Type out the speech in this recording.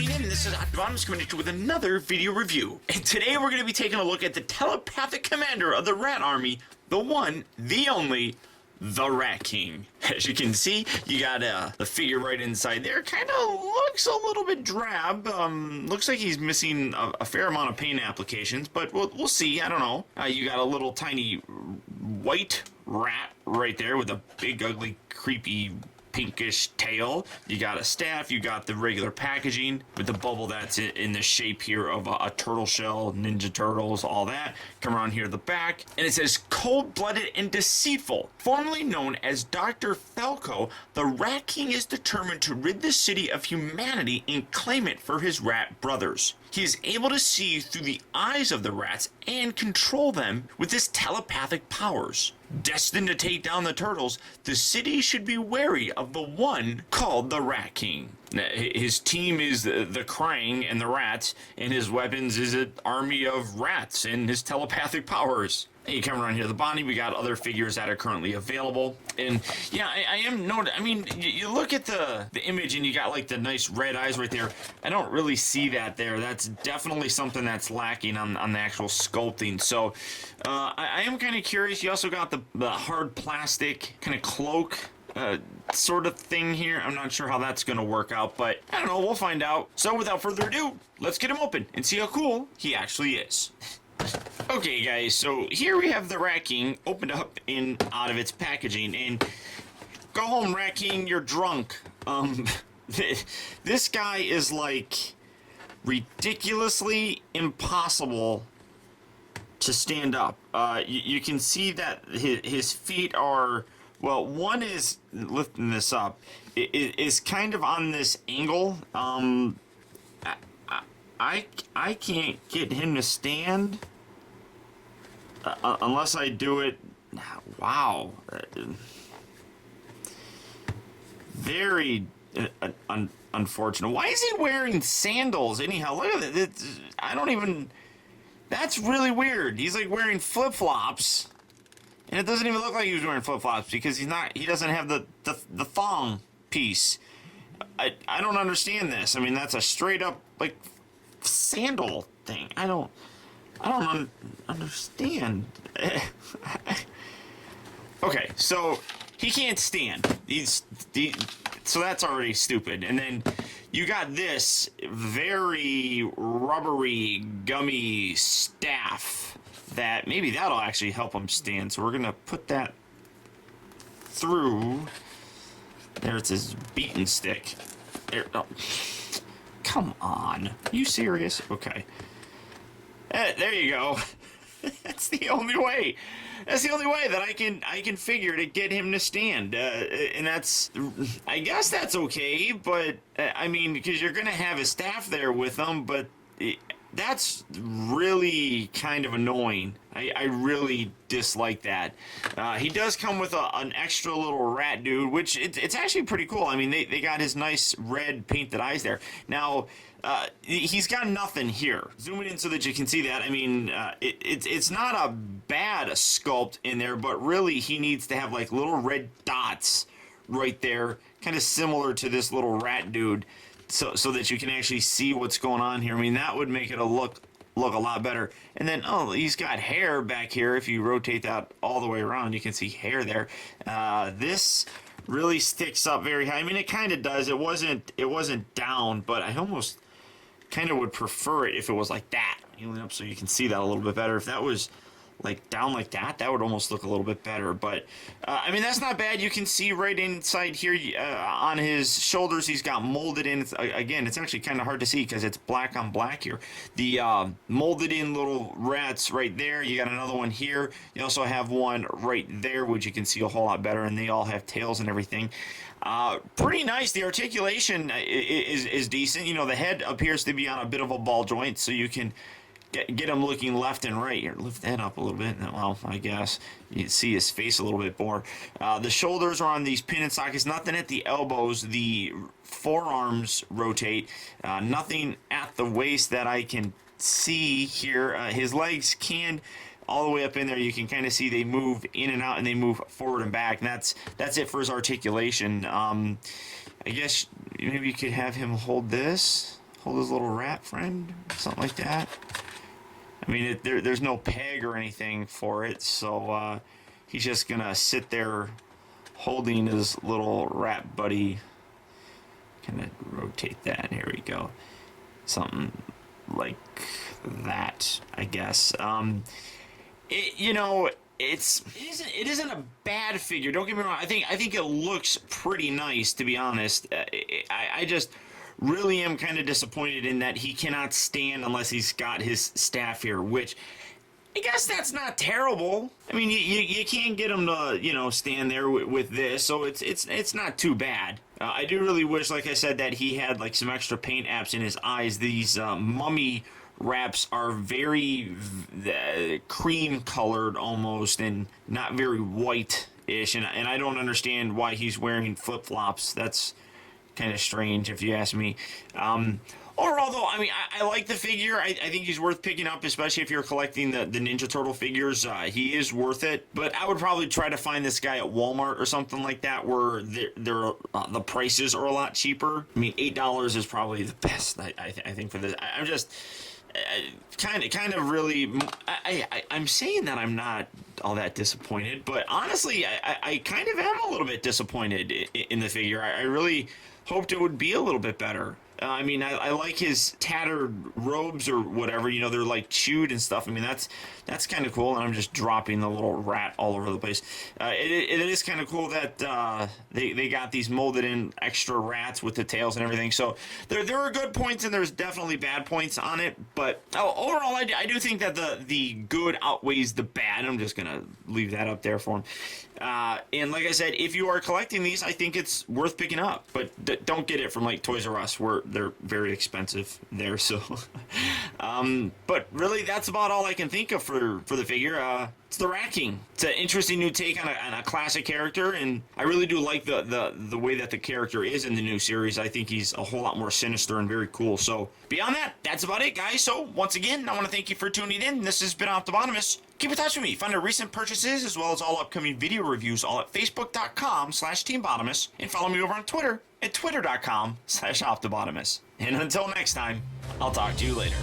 evening, and this is optibotimus coming at you with another video review. And today we're going to be taking a look at the telepathic commander of the rat army, the one, the only, the Rat King. As you can see, you got the figure right inside there. Kind of looks a little bit drab. Looks like he's missing a fair amount of paint applications, but we'll see. I don't know. You got a little tiny white rat right there with a big, ugly, creepy pinkish tail. You got a staff, you got the regular packaging with the bubble that's in the shape here of a turtle shell, Ninja Turtles, all that. Come around here at the back, and it says cold-blooded and deceitful. Formerly known as Dr. Falco, the Rat King is determined to rid the city of humanity and claim it for his rat brothers. He is able to see through the eyes of the rats and control them with his telepathic powers. Destined to take down the turtles, the city should be wary of the one called the Rat King. His team is the Krang and the rats, and his weapons is an army of rats and his telepathic powers. And you come around here, the body, we got other figures that are currently available. And yeah, I am noting, I mean, you look at the image and you got like the nice red eyes right there. I don't really see that there. That's definitely something that's lacking on the actual sculpting. So I am kind of curious. You also got the hard plastic kind of cloak sort of thing here. I'm not sure how that's going to work out, but I don't know. We'll find out. So without further ado, let's get him open and see how cool he actually is. Okay, guys, so here we have the Rat King opened up out of its packaging, and go home, Rat King, you're drunk. This guy is like ridiculously impossible to stand up. You can see that his feet are, well, one is lifting this up. It is kind of on this angle. I can't get him to stand unless I do it. Wow. Very unfortunate. Why is he wearing sandals anyhow? Look at it. I don't even. That's really weird. He's like wearing flip-flops, and it doesn't even look like he was wearing flip-flops because he's not. He doesn't have the thong piece. I don't understand this. I mean, that's a straight up like sandal thing. I don't understand. Okay, so he can't stand. So that's already stupid. And then you got this very rubbery, gummy staff that maybe that'll actually help him stand. So we're gonna put that through. There, it's his beaten stick. There. Oh. Come on. Are you serious? Okay. There you go. That's the only way. That's the only way that I can figure to get him to stand. And that's, I guess that's okay, but I mean, because you're gonna have his staff there with him, but that's really kind of annoying. I really dislike that. He does come with an extra little rat dude, which it's actually pretty cool. I mean, they got his nice red painted eyes there. Now, he's got nothing here. Zooming in so that you can see that. I mean, it's not a bad sculpt in there, but really he needs to have like little red dots right there, kind of similar to this little rat dude, so that you can actually see what's going on here. I mean, that would make it look a lot better. And then, oh, he's got hair back here. If you rotate that all the way around, you can see hair there. This really sticks up very high. I mean, it kind of does. It wasn't down, but I almost kind of would prefer it if it was like that. Healing up so you can see that a little bit better. If that was like down like that, that would almost look a little bit better. But I mean, that's not bad. You can see right inside here on his shoulders, he's got molded in. Again, it's actually kind of hard to see because it's black on black here. The molded in little rats right there. You got another one here. You also have one right there, which you can see a whole lot better, and they all have tails and everything. Pretty nice. The articulation is decent. You know, the head appears to be on a bit of a ball joint, so you can get him looking left and right. Here, lift that up a little bit. Well, I guess you can see his face a little bit more. The shoulders are on these pin and sockets. Nothing at the elbows. The forearms rotate. Nothing at the waist that I can see here. His legs can all the way up in there. You can kind of see they move in and out, and they move forward and back. And that's it for his articulation. I guess maybe you could have him hold this. hold his little rat friend, something like that. I mean, there's no peg or anything for it, so he's just gonna sit there holding his little rat buddy. Kind of rotate that. Here we go. Something like that, I guess. It isn't a bad figure. Don't get me wrong. I think it looks pretty nice, to be honest. I just really am kind of disappointed in that he cannot stand unless he's got his staff here, which I guess that's not terrible. I mean, you can't get him to stand there with this, so it's not too bad. I do really wish, like I said, that he had like some extra paint apps in his eyes. These mummy wraps are very cream colored almost, and not very white-ish, and I don't understand why he's wearing flip-flops. That's kind of strange, if you ask me. Overall, though, I mean, I like the figure. I think he's worth picking up, especially if you're collecting the Ninja Turtle figures. He is worth it, but I would probably try to find this guy at Walmart or something like that, where the prices are a lot cheaper. I mean, $8 is probably the best, I think, for this. I'm just kind of really, I'm saying that I'm not all that disappointed, but honestly, I kind of am a little bit disappointed in the figure. I really hoped it would be a little bit better. I mean, I like his tattered robes or whatever, they're like chewed and stuff. I mean, that's kind of cool, and I'm just dropping the little rat all over the place. It is kind of cool that they got these molded in extra rats with the tails and everything. So there are good points and there's definitely bad points on it, but overall, I do think that the good outweighs the bad. I'm just going to leave that up there for him. And like I said, if you are collecting these, I think it's worth picking up, but don't get it from like Toys R Us, where they're very expensive there. So, but really, that's about all I can think of for the figure. It's the Rat King. It's an interesting new take on a classic character, and I really do like the way that the character is in the new series. I think he's a whole lot more sinister and very cool. So beyond that, that's about it, guys. So once again, I want to thank you for tuning in. This has been Optibotimus. Keep in touch with me. Find our recent purchases as well as all upcoming video reviews all at facebook.com/teambotimus, and follow me over on Twitter at twitter.com/Optibotimus. And until next time, I'll talk to you later.